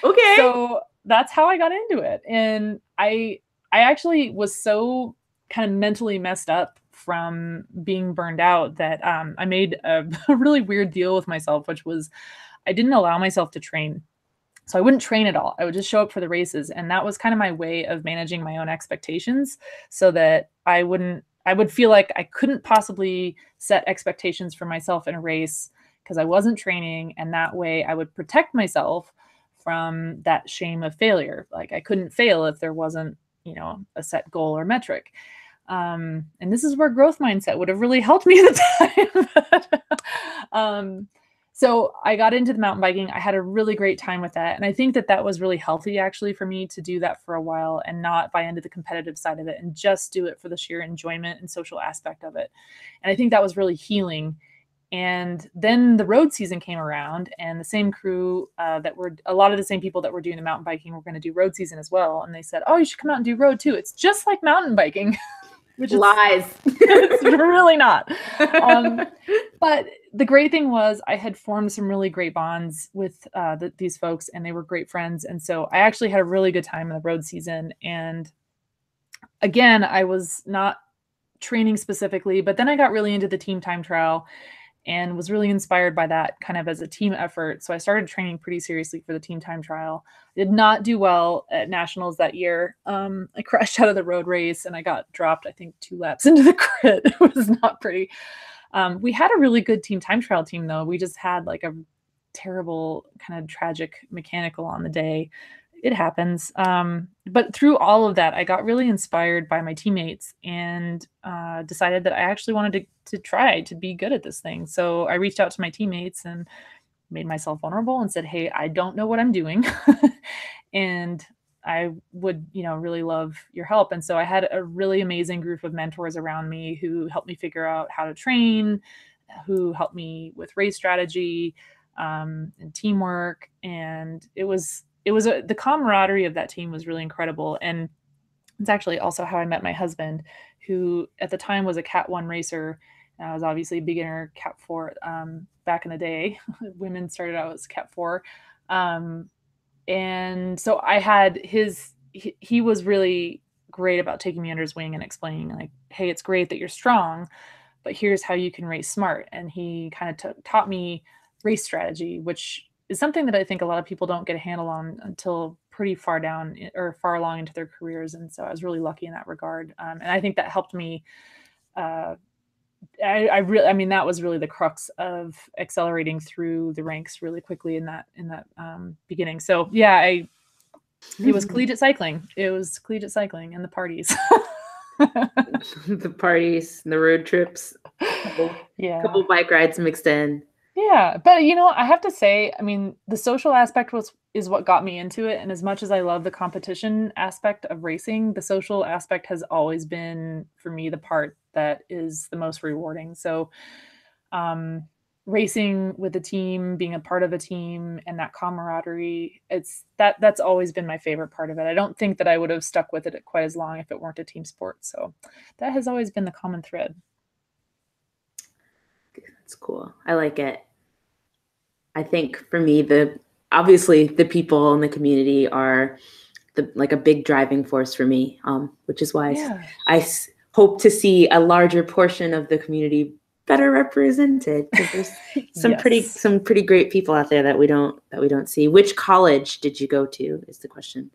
Okay. So that's how I got into it. And I actually was so kind of mentally messed up from being burned out that I made a really weird deal with myself, which was I didn't allow myself to train. So I wouldn't train at all. I would just show up for the races. And that was kind of my way of managing my own expectations, so that I would feel like I couldn't possibly set expectations for myself in a race because I wasn't training. And that way I would protect myself from that shame of failure. Like I couldn't fail if there wasn't, a set goal or metric. And this is where growth mindset would have really helped me at the time. So I got into the mountain biking. I had a really great time with that. And I think that that was really healthy actually for me to do that for a while and not buy into the competitive side of it and just do it for the sheer enjoyment and social aspect of it. And I think that was really healing. And then the road season came around, and the same crew that were a lot of the same people that were doing the mountain biking were going to do road season as well. And they said, oh, you should come out and do road too. It's just like mountain biking. Which is lies. It's really not. But the great thing was I had formed some really great bonds with these folks, and they were great friends. And so I actually had a really good time in the road season. And again, I was not training specifically, but then I got really into the team time trial and was really inspired by that kind of as a team effort. So I started training pretty seriously for the team time trial. I did not do well at nationals that year. I crashed out of the road race and I got dropped, I think, 2 laps into the crit. It was not pretty. We had a really good team time trial team though. We just had like a terrible kind of tragic mechanical on the day. It happens. But through all of that, I got really inspired by my teammates and decided that I actually wanted to try to be good at this thing. So I reached out to my teammates and made myself vulnerable and said, hey, I don't know what I'm doing. And I would, really love your help. And so I had a really amazing group of mentors around me who helped me figure out how to train, who helped me with race strategy and teamwork. And it was the camaraderie of that team was really incredible. And it's actually also how I met my husband, who at the time was a Cat 1 racer. And I was obviously a beginner Cat 4 back in the day. Women started out as Cat 4. And so I had he was really great about taking me under his wing and explaining, like, hey, it's great that you're strong, but here's how you can race smart. And he kind of taught me race strategy, which is something that I think a lot of people don't get a handle on until pretty far down or far along into their careers. And so I was really lucky in that regard. And I think that helped me. I mean, that was really the crux of accelerating through the ranks really quickly in that beginning. So yeah, it was collegiate cycling. It was collegiate cycling and the parties. The parties, the road trips, couple bike rides mixed in. Yeah, but I have to say, I mean, the social aspect is what got me into it. And as much as I love the competition aspect of racing, the social aspect has always been, for me, the part that is the most rewarding. So racing with a team, being a part of a team, and that camaraderie, that's always been my favorite part of it. I don't think that I would have stuck with it quite as long if it weren't a team sport. So that has always been the common thread. That's cool. I like it. I think for me, obviously the people in the community are like a big driving force for me, which is why I hope to see a larger portion of the community better represented. There's some pretty great people out there that we don't see. Which college did you go to? Is the question.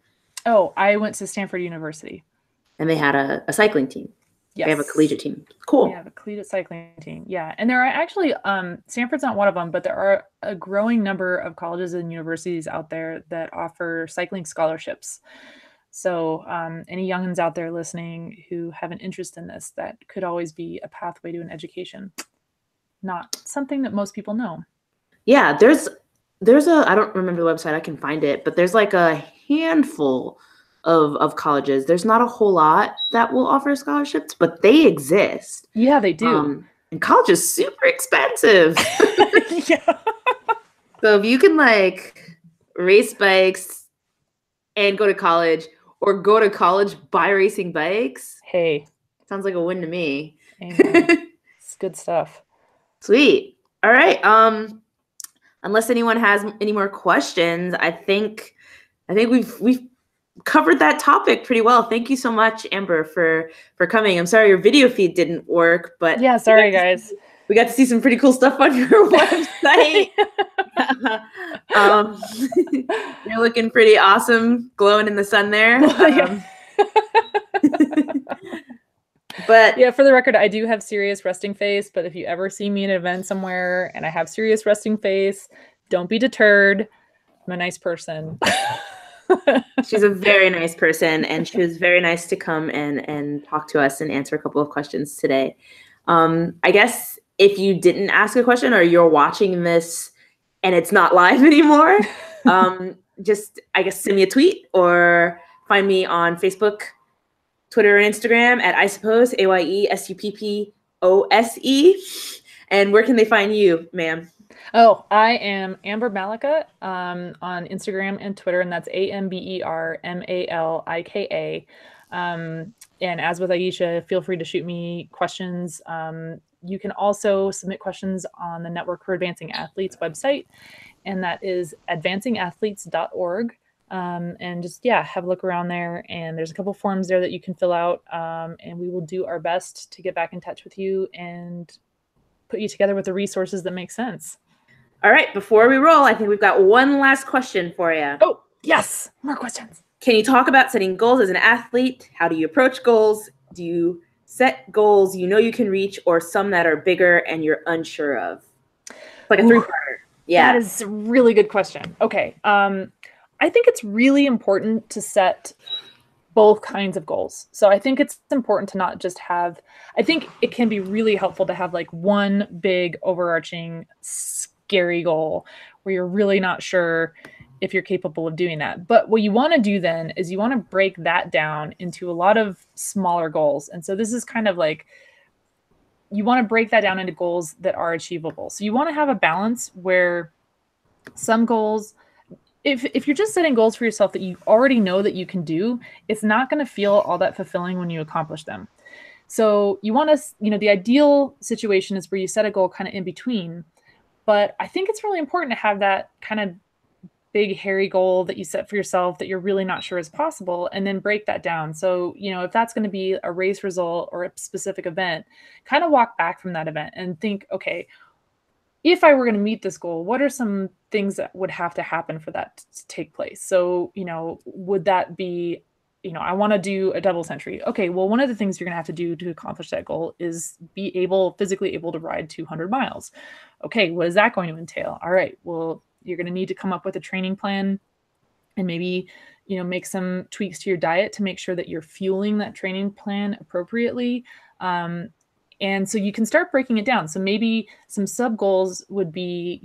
Oh, I went to Stanford University, and they had a cycling team. Yes. They have a collegiate team. Cool. Yeah, the collegiate cycling team. Yeah. And there are actually, Stanford's not one of them, but there are a growing number of colleges and universities out there that offer cycling scholarships. So any youngins out there listening who have an interest in this, that could always be a pathway to an education. Not something that most people know. Yeah, there's I don't remember the website, I can find it, but there's like a handful of colleges. There's not a whole lot that will offer scholarships, but they exist. Yeah, they do. And college is super expensive. Yeah. So if you can like race bikes and go to college, or go to college by racing bikes, hey, sounds like a win to me. It's good stuff. Sweet. All right. Unless anyone has any more questions, I think we've covered that topic pretty well. Thank you so much, Amber, for coming. I'm sorry your video feed didn't work, but yeah, sorry guys. We got to see some pretty cool stuff on your website. You're looking pretty awesome, glowing in the sun there. But yeah, for the record, I do have serious resting face, but if you ever see me in an event somewhere and I have serious resting face, don't be deterred. I'm a nice person. She's a very nice person, and she was very nice to come and talk to us and answer a couple of questions today. I guess if you didn't ask a question, or you're watching this and it's not live anymore, just, I guess, send me a tweet or find me on Facebook, Twitter, and Instagram at I suppose, AYESUPPOSE. And where can they find you, ma'am? Oh, I am Amber Malika on Instagram and Twitter, and that's AMBERMALIKA. And as with Ayesha, feel free to shoot me questions. You can also submit questions on the Network for Advancing Athletes website, and that is advancingathletes.org. And just, have a look around there. And there's a couple forms there that you can fill out. And we will do our best to get back in touch with you and put you together with the resources that make sense. All right. Before we roll, I think we've got one last question for you. Oh, yes. More questions. Can you talk about setting goals as an athlete? How do you approach goals? Do you set goals you know you can reach, or some that are bigger and you're unsure of? It's like a three-parter. Yeah. That is a really good question. Okay. I think it's really important to set both kinds of goals. So I think it's important to not just have, I think it can be really helpful to have like one big overarching scary goal where you're really not sure if you're capable of doing that. But what you want to do then is you want to break that down into a lot of smaller goals. And so this is kind of like, you want to break that down into goals that are achievable. So you want to have a balance where some goals if you're just setting goals for yourself that you already know that you can do, it's not going to feel all that fulfilling when you accomplish them. So you want to, the ideal situation is where you set a goal kind of in between. But I think it's really important to have that kind of big, hairy goal that you set for yourself that you're really not sure is possible, and then break that down. So, if that's going to be a race result or a specific event, kind of walk back from that event and think, okay, if I were going to meet this goal, what are some things that would have to happen for that to take place? So, would that be, I want to do a double century. Okay, well, one of the things you're going to have to do to accomplish that goal is be physically able to ride 200 miles. Okay, what is that going to entail? All right, well, you're going to need to come up with a training plan and maybe, make some tweaks to your diet to make sure that you're fueling that training plan appropriately. And so you can start breaking it down. So maybe some sub goals would be,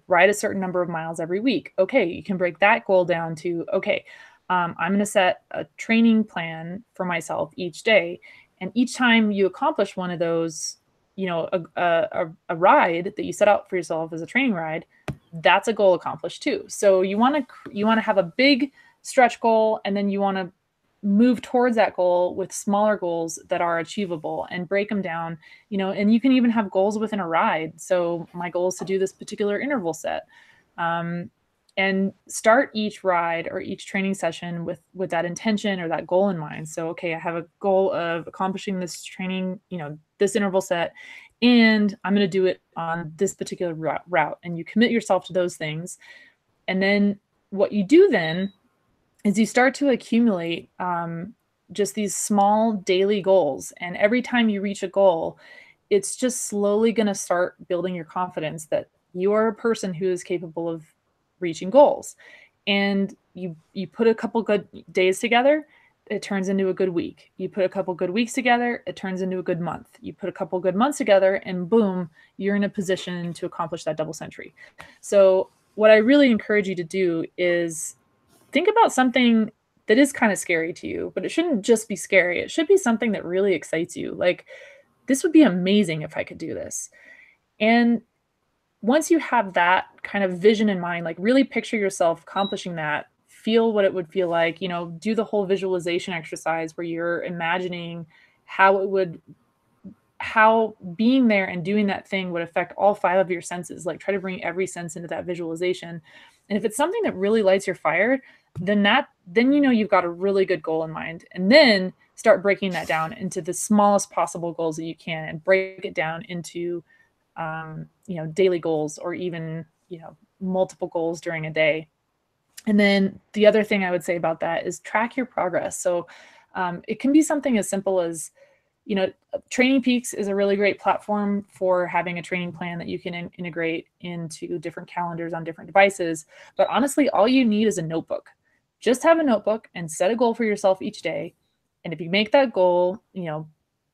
ride a certain number of miles every week. Okay, you can break that goal down to, okay, I'm going to set a training plan for myself each day. And each time you accomplish one of those, a ride that you set out for yourself as a training ride, that's a goal accomplished too. So you want to have a big stretch goal, and then you want to move towards that goal with smaller goals that are achievable and break them down, and you can even have goals within a ride. So my goal is to do this particular interval set, and start each ride or each training session with that intention or that goal in mind. So, okay, I have a goal of accomplishing this training, this interval set, and I'm going to do it on this particular route. And you commit yourself to those things. And then what you do then is you start to accumulate just these small daily goals. And every time you reach a goal, it's just slowly going to start building your confidence that you are a person who is capable of reaching goals. And you put a couple good days together, it turns into a good week. You put a couple good weeks together, it turns into a good month. You put a couple good months together, and boom, you're in a position to accomplish that double century. So what I really encourage you to do is think about something that is kind of scary to you, but it shouldn't just be scary. It should be something that really excites you. Like, this would be amazing if I could do this. And once you have that kind of vision in mind, like really picture yourself accomplishing that, feel what it would feel like, do the whole visualization exercise where you're imagining how being there and doing that thing would affect all 5 of your senses. Like, try to bring every sense into that visualization. And if it's something that really lights your fire, then you've got a really good goal in mind. And then start breaking that down into the smallest possible goals that you can, and break it down into daily goals, or even multiple goals during a day. And then the other thing I would say about that is track your progress. So it can be something as simple as, Training Peaks is a really great platform for having a training plan that you can integrate into different calendars on different devices. But honestly, all you need is a notebook. Just have a notebook and set a goal for yourself each day. And if you make that goal,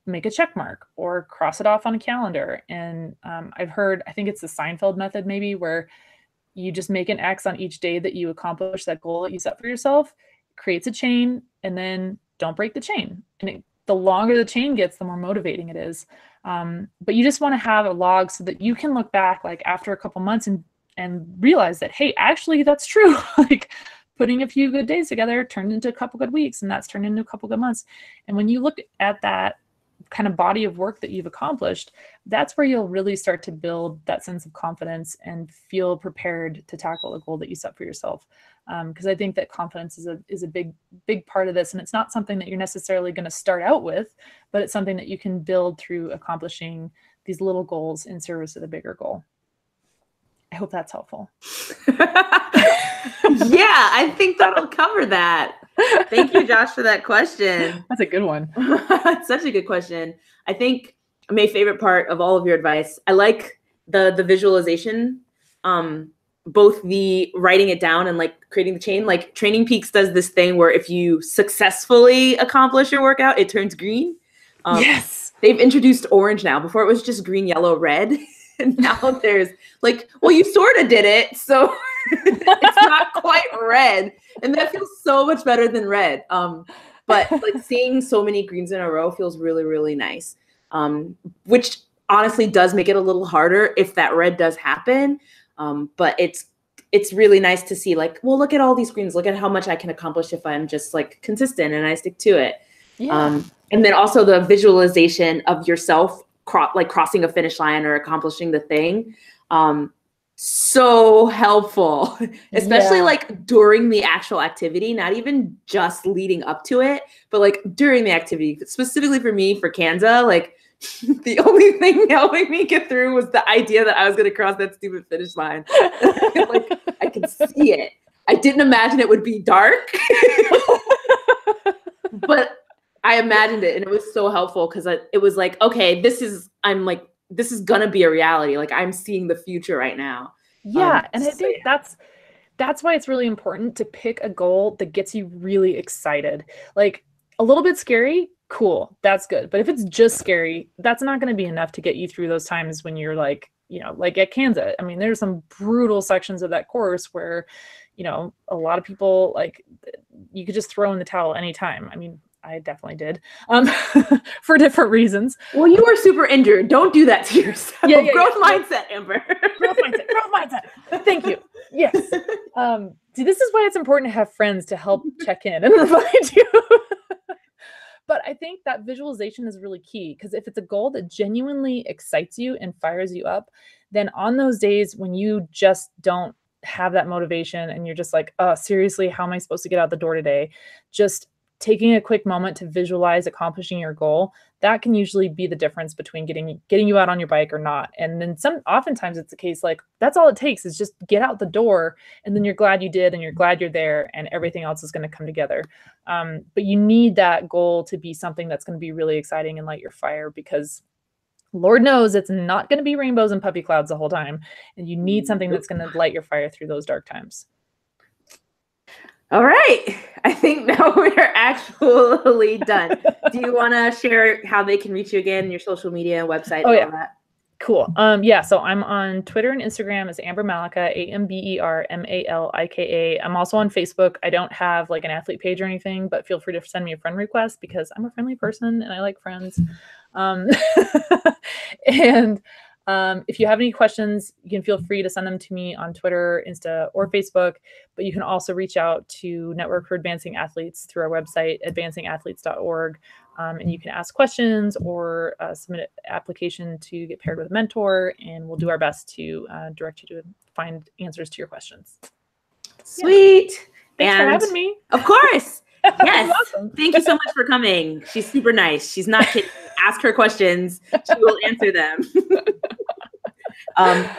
make a check mark or cross it off on a calendar. And I think it's the Seinfeld method maybe, where you just make an X on each day that you accomplish that goal that you set for yourself, creates a chain, and then don't break the chain. And the longer the chain gets, the more motivating it is. But you just want to have a log so that you can look back like after a couple months and realize that, hey, actually that's true. Like, putting a few good days together turned into a couple good weeks, and that's turned into a couple good months. And when you look at that kind of body of work that you've accomplished, that's where you'll really start to build that sense of confidence and feel prepared to tackle a goal that you set for yourself. Because I think that confidence is a big part of this, and it's not something that you're necessarily going to start out with, but it's something that you can build through accomplishing these little goals in service of the bigger goal. I hope that's helpful. Yeah, I think that'll cover that. Thank you, Josh, for that question. That's a good one. It's such a good question. I think my favorite part of all of your advice, I like the visualization, both the writing it down and like creating the chain. Like, Training Peaks does this thing where if you successfully accomplish your workout, it turns green. Yes. They've introduced orange now. Before it was just green, yellow, red. And now there's like, well, you sort of did it, so it's not quite red. And that feels so much better than red. But like, seeing so many greens in a row feels really, really nice. Which honestly does make it a little harder if that red does happen. But it's it's really nice to see like, well, look at all these screens. Look at how much I can accomplish if I'm just like consistent and I stick to it. Yeah. And then also the visualization of yourself like crossing a finish line or accomplishing the thing. So helpful, especially like during the actual activity, not even just leading up to it, but like during the activity. Specifically for me, for Kanza, like the only thing helping me get through was the idea that I was going to cross that stupid finish line. Like I could see it. I didn't imagine it would be dark, but I imagined it, and it was so helpful because it was like, okay, this is gonna be a reality. Like I'm seeing the future right now. Yeah, and I think that's why it's really important to pick a goal that gets you really excited. Like a little bit scary, cool, that's good. But if it's just scary, that's not going to be enough to get you through those times when you're like, you know, like at Kanza. I mean, there's some brutal sections of that course where, you know, a lot of people like you could just throw in the towel anytime. I mean, I definitely did, for different reasons. Well, you were super injured. Don't do that to yourself. Growth mindset, Amber. Growth mindset. Thank you. Yes. See, this is why it's important to have friends to help check in and remind you. But I think that visualization is really key, because if it's a goal that genuinely excites you and fires you up, then on those days when you just don't have that motivation and you're just like, oh, seriously, how am I supposed to get out the door today? Just taking a quick moment to visualize accomplishing your goal, that can usually be the difference between getting you out on your bike or not. And then oftentimes it's the case, like that's all it takes is just get out the door, and then you're glad you did, and you're glad you're there, and everything else is going to come together. But you need that goal to be something that's going to be really exciting and light your fire, because Lord knows it's not going to be rainbows and puppy clouds the whole time. And you need something that's going to light your fire through those dark times. All right. I think now we're actually done. Do you want to share how they can reach you again, your social media, website, all that? Cool. Yeah, so I'm on Twitter and Instagram as Amber Malika, AMBERMALIKA. I'm also on Facebook. I don't have like an athlete page or anything, but feel free to send me a friend request because I'm a friendly person and I like friends. And if you have any questions, you can feel free to send them to me on Twitter, Insta, or Facebook, but you can also reach out to Network for Advancing Athletes through our website, advancingathletes.org, and you can ask questions or submit an application to get paired with a mentor, and we'll do our best to direct you to find answers to your questions. Sweet. Thanks for having me. Of course. Yes. Awesome. Thank you so much for coming. She's super nice. She's not kidding. Ask her questions. She will answer them. I'm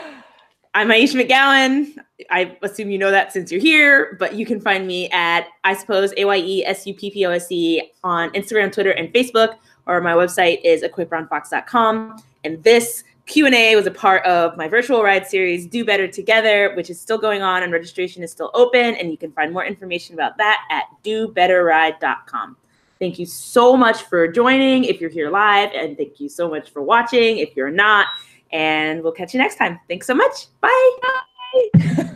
Ayesha McGowan. I assume you know that since you're here, but you can find me at, I suppose, AYESUPPOSE on Instagram, Twitter, and Facebook, or my website is equipbrownfox.com. And this Q&A was a part of my virtual ride series, Do Better Together, which is still going on and registration is still open. And you can find more information about that at dobetterride.com. Thank you so much for joining if you're here live, and thank you so much for watching if you're not. And we'll catch you next time. Thanks so much. Bye. Bye.